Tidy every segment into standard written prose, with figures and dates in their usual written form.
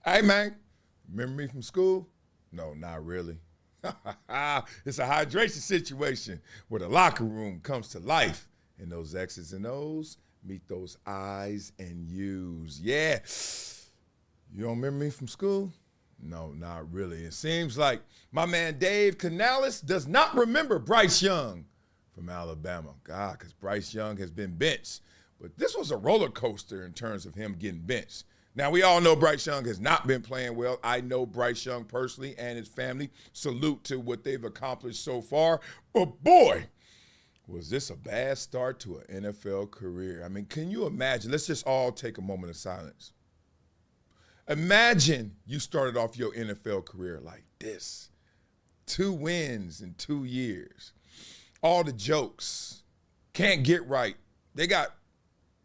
Hey, man, remember me from school? No, not really. It's a hydration situation where the locker room comes to life and those X's and O's meet those I's and U's. Yeah. You don't remember me from school? No, not really. It seems like my man Dave Canales does not remember Bryce Young from Alabama. God, because Bryce Young has been benched. But this was a roller coaster in terms of him getting benched. Now, we all know Bryce Young has not been playing well. I know Bryce Young personally and his family. Salute to what they've accomplished so far. But boy, was this a bad start to an NFL career. I mean, can you imagine? Let's just all take a moment of silence. Imagine you started off your NFL career like this. 2 wins in 2 years. All the jokes. Can't get right. They got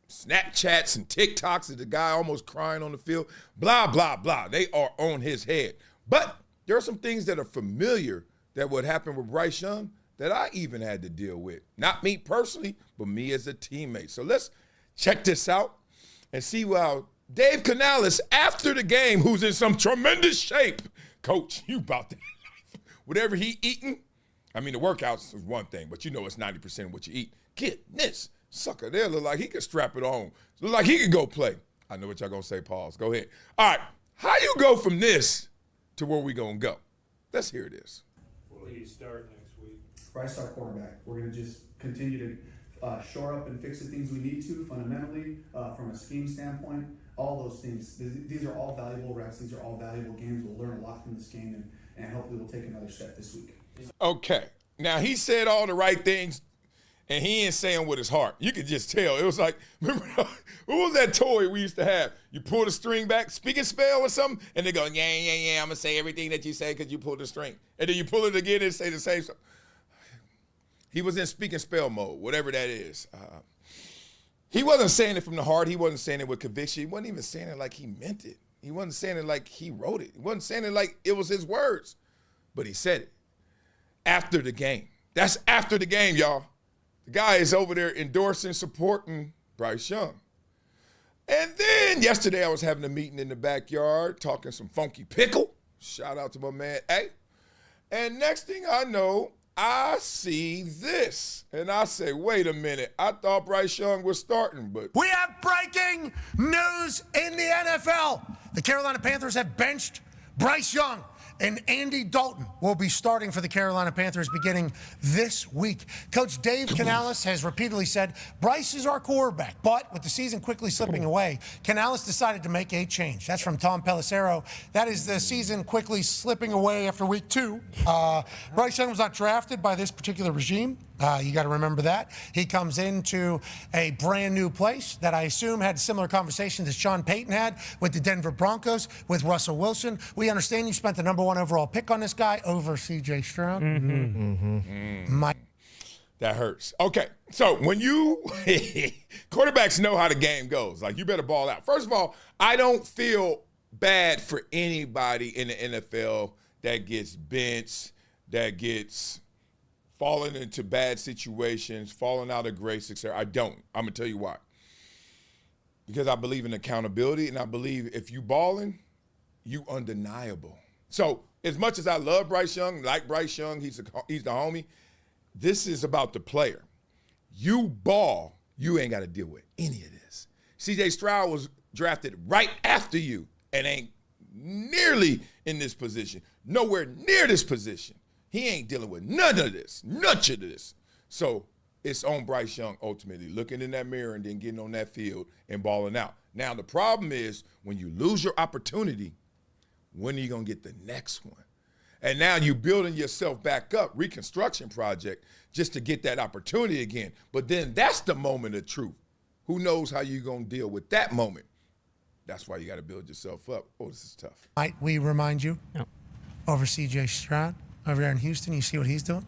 Snapchats and TikToks of the guy almost crying on the field. Blah, blah, blah. They are on his head. But there are some things that are familiar that would happen with Bryce Young that I even had to deal with. Not me personally, but me as a teammate. So let's check this out and see how Dave Canales, after the game, who's in some tremendous shape. Coach, you about that life. Whatever he eating, I mean, the workouts is one thing, but you know it's 90% of what you eat. Goodness, sucker there look like he could strap it on. Look like he could go play. I know what y'all gonna say, pause. Go ahead. All right, how you go from this to where we gonna go? Let's hear this. Will he start next week? Bryce, our quarterback. We're going to just continue to shore up and fix the things we need to fundamentally from a scheme standpoint. All those things. These are all valuable reps. These are all valuable games. We'll learn a lot from this game, and hopefully we'll take another step this week. Okay. Now, he said all the right things, and he ain't saying with his heart. You could just tell. It was like, remember, what was that toy we used to have? You pull the string back, speak and spell or something, and they go, yeah, I'm going to say everything that you say because you pulled the string. And then you pull it again and say the same stuff. He was in speak and spell mode, whatever that is. He wasn't saying it from the heart. He wasn't saying it with conviction. He wasn't even saying it like he meant it. He wasn't saying it like he wrote it. He wasn't saying it like it was his words. But he said it after the game. That's after the game, y'all. The guy is over there endorsing, supporting Bryce Young. And then yesterday I was having a meeting in the backyard, talking some funky pickle. Shout out to my man A. And next thing I know, I see this, and I say, wait a minute. I thought Bryce Young was starting, but We have breaking news in the NFL. The Carolina Panthers have benched Bryce Young, and Andy Dalton will be starting for the Carolina Panthers beginning this week. Coach Dave Canales has repeatedly said, Bryce is our quarterback. But with the season quickly slipping away, Canales decided to make a change. That's from Tom Pelissero. That is the season quickly slipping away after week 2. Bryce Young was not drafted by this particular regime. You got to remember that. He comes into a brand new place that I assume had similar conversations that Sean Payton had with the Denver Broncos, with Russell Wilson. We understand you spent the number 1 overall pick on this guy over C.J. Stroud. that hurts. Okay, so when you quarterbacks know how the game goes. Like, you better ball out. First of all, I don't feel bad for anybody in the NFL that gets benched, that gets falling into bad situations, falling out of grace, etc. I don't. I'm going to tell you why. Because I believe in accountability, and I believe if you balling, you undeniable. So as much as I love Bryce Young, like Bryce Young, he's the homie, this is about the player. You ball, you ain't got to deal with any of this. C.J. Stroud was drafted right after you and ain't nearly in this position, nowhere near this position. He ain't dealing with none of this. So it's on Bryce Young ultimately, looking in that mirror and then getting on that field and balling out. Now, the problem is when you lose your opportunity, when are you going to get the next one? And now you're building yourself back up, reconstruction project, just to get that opportunity again. But then that's the moment of truth. Who knows how you're going to deal with that moment? That's why you got to build yourself up. Oh, this is tough. Might we remind you over C.J. Stroud over there in Houston? You see what he's doing?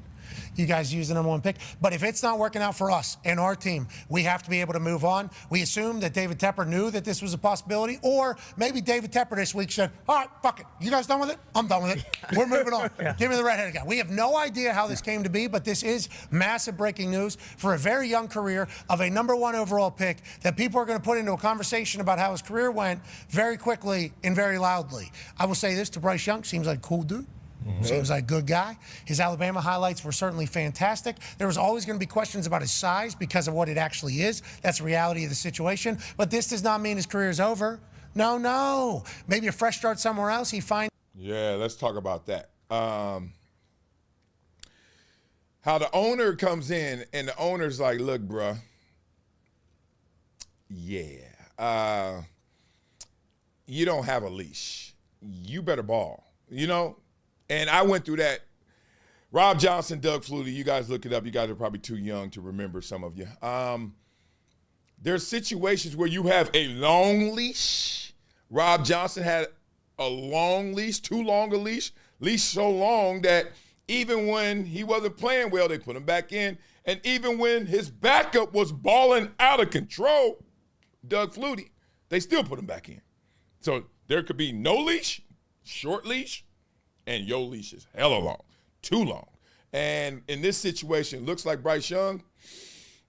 you guys use the number 1 pick. But if it's not working out for us and our team, we have to be able to move on. We assume that David Tepper knew that this was a possibility, or maybe David Tepper this week said, all right, fuck it. You guys done with it? I'm done with it. We're moving on. Give me the redheaded guy. We have no idea how this came to be, but this is massive breaking news for a very young career of a number 1 overall pick that people are going to put into a conversation about how his career went very quickly and very loudly. I will say this to Bryce Young, seems like a cool dude. Seems like a good guy. His Alabama highlights were certainly fantastic. There was always going to be questions about his size because of what it actually is. That's the reality of the situation. But this does not mean his career is over. No. Maybe a fresh start somewhere else. Yeah, let's talk about that. How the owner comes in and the owner's like, look, bruh, you don't have a leash. You better ball, And I went through that. Rob Johnson, Doug Flutie, you guys look it up. You guys are probably too young to remember, some of you. There's situations where you have a long leash. Rob Johnson had a long leash, too long a leash so long that even when he wasn't playing well, they put him back in. And even when his backup was balling out of control, Doug Flutie, they still put him back in. So there could be no leash, short leash, and your leash is hella long, too long. And in this situation, it looks like Bryce Young,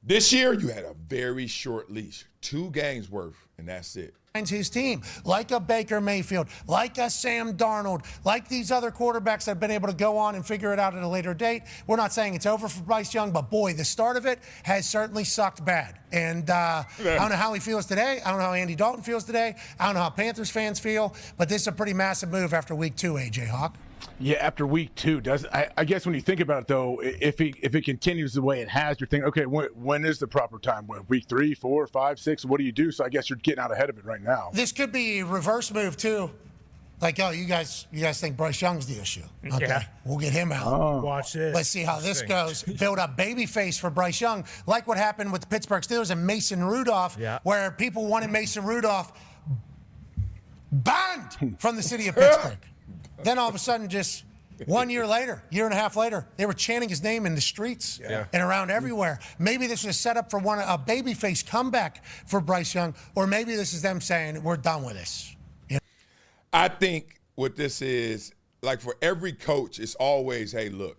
this year you had a very short leash, 2 games worth, and that's it. His team, like a Baker Mayfield, like a Sam Darnold, like these other quarterbacks that have been able to go on and figure it out at a later date. We're not saying it's over for Bryce Young, but boy, the start of it has certainly sucked bad. And I don't know how he feels today. I don't know how Andy Dalton feels today. I don't know how Panthers fans feel, but this is a pretty massive move after week 2, AJ Hawk. Yeah, after week 2, I guess when you think about it though, if it continues the way it has, you're thinking, okay, when is the proper time? Week 3, 4, 5, 6? What do you do? So I guess you're getting out ahead of it right now. This could be a reverse move too. Like, you guys think Bryce Young's the issue? Okay, yeah. We'll get him out. Oh. Watch this. Let's see how this goes. Build up baby face for Bryce Young, like what happened with the Pittsburgh Steelers and Mason Rudolph, where people wanted Mason Rudolph banned from the city of Pittsburgh. Then all of a sudden, just 1 year later, year and a half later, they were chanting his name in the streets and around everywhere. Maybe this was set up for a babyface comeback for Bryce Young, or maybe this is them saying, we're done with this. I think what this is, like for every coach, it's always, hey, look,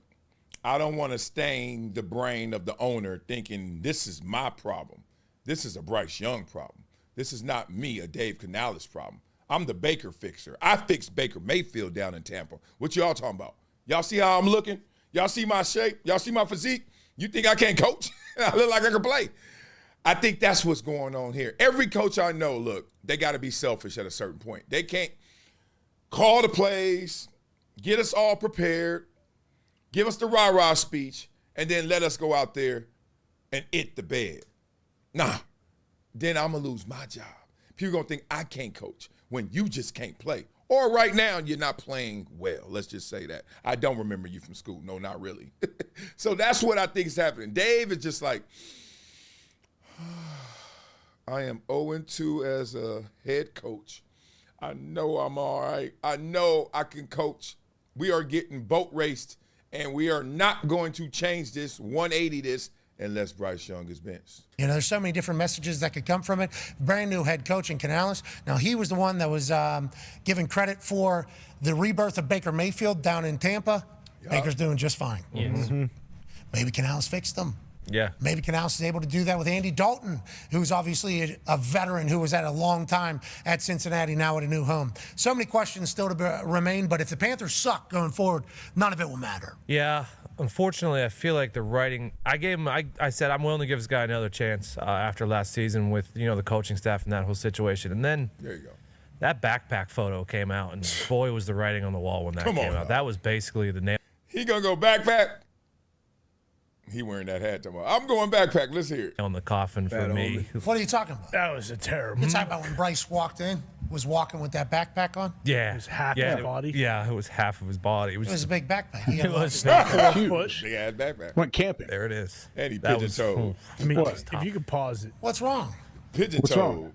I don't want to stain the brain of the owner thinking this is my problem. This is a Bryce Young problem. This is not me, a Dave Canales problem. I'm the Baker fixer. I fixed Baker Mayfield down in Tampa. What y'all talking about? Y'all see how I'm looking? Y'all see my shape? Y'all see my physique? You think I can't coach? I look like I can play. I think that's what's going on here. Every coach I know, look, they got to be selfish at a certain point. They can't call the plays, get us all prepared, give us the rah-rah speech, and then let us go out there and hit the bed. Nah, then I'm going to lose my job. People going to think I can't coach when you just can't play. Or right now, you're not playing well. Let's just say that. I don't remember you from school. No, not really. So that's what I think is happening. Dave is just like, I am 0-2 as a head coach. I know I'm all right. I know I can coach. We are getting boat raced, and we are not going to change this, 180 this, unless Bryce Young is benched. There's so many different messages that could come from it. Brand new head coach in Canales. Now, he was the one that was given credit for the rebirth of Baker Mayfield down in Tampa. Yep. Baker's doing just fine. Yes. Mm-hmm. Maybe Canales fixed them. Yeah. Maybe Canales is able to do that with Andy Dalton, who's obviously a veteran who was at a long time at Cincinnati, now at a new home. So many questions still to remain, but if the Panthers suck going forward, none of it will matter. Yeah. Unfortunately, I feel like the writing. I said I'm willing to give this guy another chance after last season with the coaching staff and that whole situation. And then there you go. That backpack photo came out, and boy, was the writing on the wall when that came out. Now. That was basically the nail. He gonna go backpack. He wearing that hat tomorrow. I'm going backpack. Let's hear it. On the coffin for me. What are you talking about? That was a terrible. You're talking about when Bryce walked in, was walking with that backpack on? Yeah. It was half his body? Yeah, it was half of his body. It was a big backpack. It was huge. Big ass backpack. Went camping. There it is. And he pigeon-toed. I mean, if you could pause it. What's wrong? Pigeon-toed.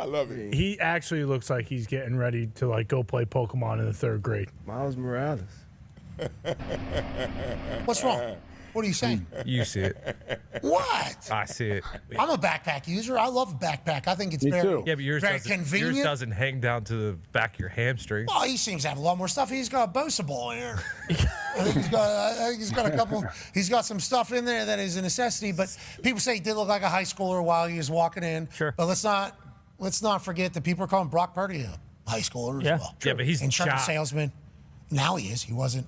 I love it. He actually looks like he's getting ready to go play Pokemon in the 3rd grade. Miles Morales. What's wrong? What are you saying? You see it. What? I see it. I'm a backpack user. I love a backpack. I think it's Me very, too. Yeah, but yours very doesn't, convenient. yours doesn't hang down to the back of your hamstring. Well, he seems to have a lot more stuff. He's got a Bosa ball here. I think he's got a couple. He's got some stuff in there that is a necessity. But people say he did look like a high schooler while he was walking in. Sure. But let's not forget that people are calling Brock Purdy a high schooler as well. Yeah, but he's insurance chopped. salesman. Now he is. He wasn't,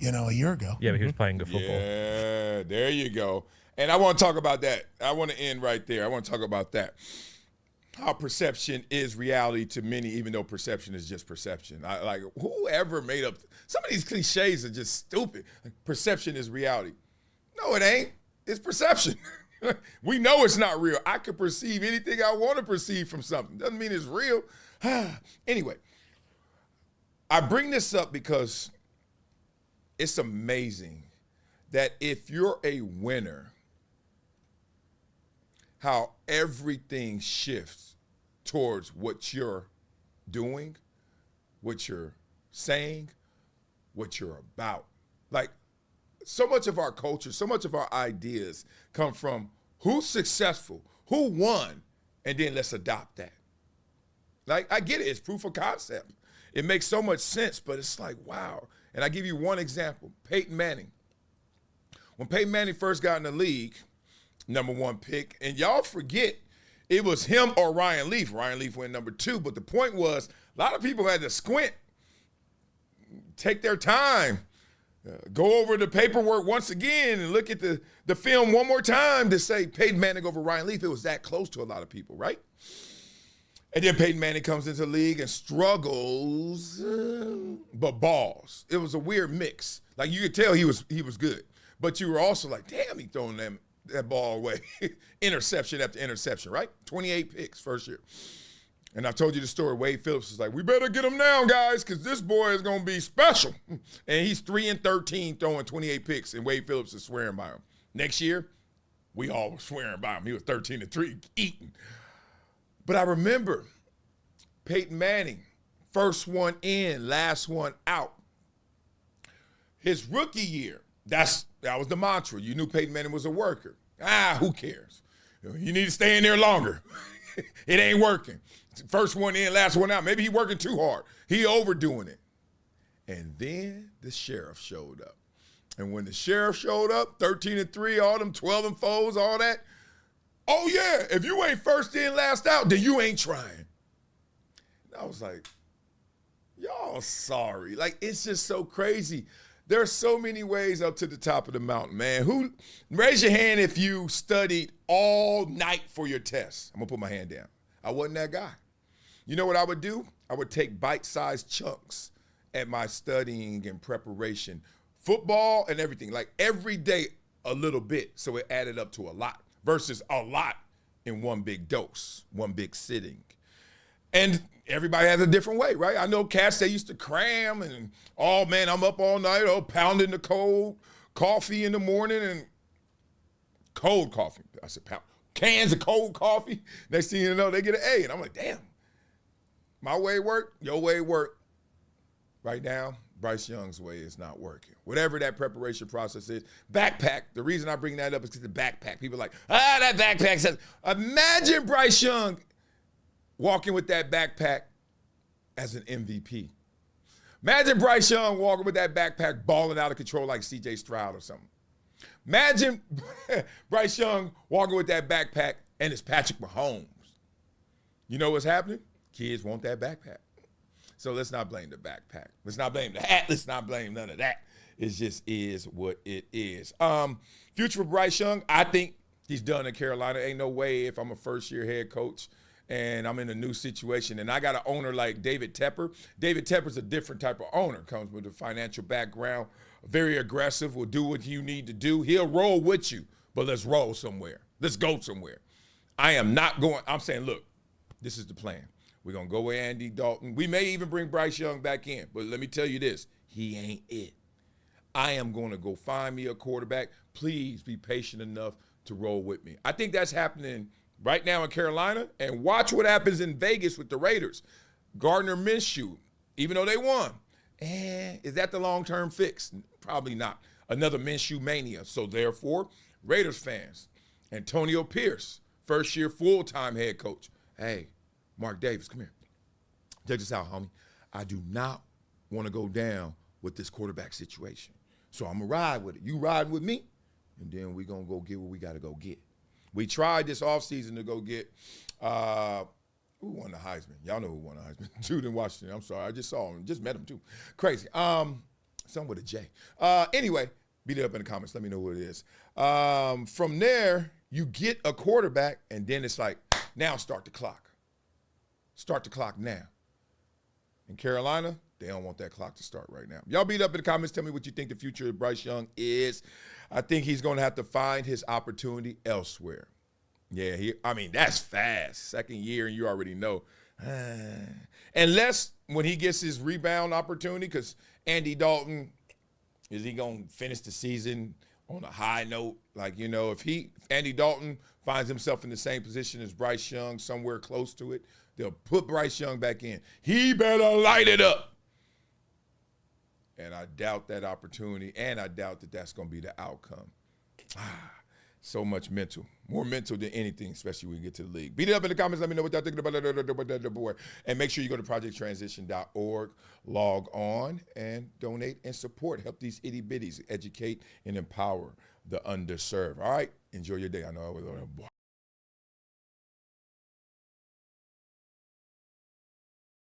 a year ago. Yeah, but he was playing good football. Yeah, there you go. And I want to talk about that. I want to end right there. I want to talk about that. How perception is reality to many, even though perception is just perception. Like whoever made up some of these cliches are just stupid. Like, perception is reality. No, it ain't. It's perception. We know it's not real. I could perceive anything I want to perceive from something. Doesn't mean it's real. Anyway, I bring this up because it's amazing that if you're a winner, how everything shifts towards what you're doing, what you're saying, what you're about. Like, so much of our culture, so much of our ideas come from who's successful, who won, and then let's adopt that. Like, I get it. It's proof of concept. It makes so much sense, but it's like, wow. And I give you one example, Peyton Manning. When Peyton Manning first got in the league, #1 pick, and y'all forget it was him or Ryan Leaf. Ryan Leaf went #2, but the point was a lot of people had to squint, take their time, go over the paperwork once again and look at the film one more time to say Peyton Manning over Ryan Leaf. It was that close to a lot of people, right? And then Peyton Manning comes into the league and struggles, but balls. It was a weird mix. Like, you could tell he was good, but you were also like, damn, he throwing that ball away. Interception after interception, right? 28 picks first year. And I've told you the story. Wade Phillips was like, we better get him down, guys, because this boy is going to be special. And he's 3-13 throwing 28 picks, and Wade Phillips is swearing by him. Next year, we all were swearing by him. He was 13-3, eating. But I remember Peyton Manning, first one in, last one out. His rookie year, that was the mantra. You knew Peyton Manning was a worker. Who cares? You need to stay in there longer. It ain't working. First one in, last one out. Maybe he working too hard. He overdoing it. And then the sheriff showed up. And when the sheriff showed up, 13-3, all them 12-4s, all that, oh, yeah, if you ain't first in, last out, then you ain't trying. And I was like, y'all sorry. Like, it's just so crazy. There are so many ways up to the top of the mountain, man. Raise your hand if you studied all night for your test. I'm going to put my hand down. I wasn't that guy. You know what I would do? I would take bite-sized chunks at my studying and preparation. Football and everything. Like, every day a little bit, so it added up to a lot. Versus a lot in one big dose, one big sitting. And everybody has a different way, right? I know cats, they used to cram and, oh, man, I'm up all night, pounding the cold coffee in the morning and cold coffee. I said, pound. Cans of cold coffee. Next thing you know, they get an A. And I'm like, damn, my way worked, your way worked. Right now, Bryce Young's way is not working. Whatever that preparation process is. Backpack, the reason I bring that up is because the backpack. People are like, that backpack says. Imagine Bryce Young walking with that backpack as an MVP. Imagine Bryce Young walking with that backpack balling out of control like C.J. Stroud or something. Imagine Bryce Young walking with that backpack and it's Patrick Mahomes. You know what's happening? Kids want that backpack. So let's not blame the backpack. Let's not blame the hat. Let's not blame none of that. It just is what it is. Future for Bryce Young, I think he's done in Carolina. Ain't no way if I'm a first-year head coach and I'm in a new situation and I got an owner like David Tepper. David Tepper's a different type of owner. Comes with a financial background, very aggressive, will do what you need to do. He'll roll with you, but let's roll somewhere. Let's go somewhere. I am not going. I'm saying, look, this is the plan. We're going to go with Andy Dalton. We may even bring Bryce Young back in. But let me tell you this. He ain't it. I am going to go find me a quarterback. Please be patient enough to roll with me. I think that's happening right now in Carolina. And watch what happens in Vegas with the Raiders. Gardner Minshew, even though they won. Is that the long-term fix? Probably not. another N.S.U mania. So therefore, Raiders fans, Antonio Pierce, first-year full-time head coach. Hey, Mark Davis, come here. Check this out, homie. I do not want to go down with this quarterback situation. So I'm going to ride with it. You ride with me, and then we're going to go get what we got to go get. We tried this offseason to go get who won the Heisman? Y'all know who won the Heisman. Jude in Washington. I'm sorry. I just saw him. Just met him, too. Crazy. Some with a J. Anyway, beat it up in the comments. Let me know who it is. From there, you get a quarterback, and then it's like, now start the clock. Start the clock now. In Carolina, they don't want that clock to start right now. Y'all beat up in the comments. Tell me what you think the future of Bryce Young is. I think he's going to have to find his opportunity elsewhere. Yeah, that's fast. Second year, and you already know. Unless when he gets his rebound opportunity, because Andy Dalton, is he going to finish the season on a high note? Like, if Andy Dalton finds himself in the same position as Bryce Young, somewhere close to it, they'll put Bryce Young back in. He better light it up. And I doubt that opportunity, and I doubt that that's going to be the outcome. So much mental. More mental than anything, especially when we get to the league. Beat it up in the comments. Let me know what y'all thinking about the board. And make sure you go to projecttransition.org, log on, and donate and support. Help these itty-bitties educate and empower the underserved. All right? Enjoy your day. I know I was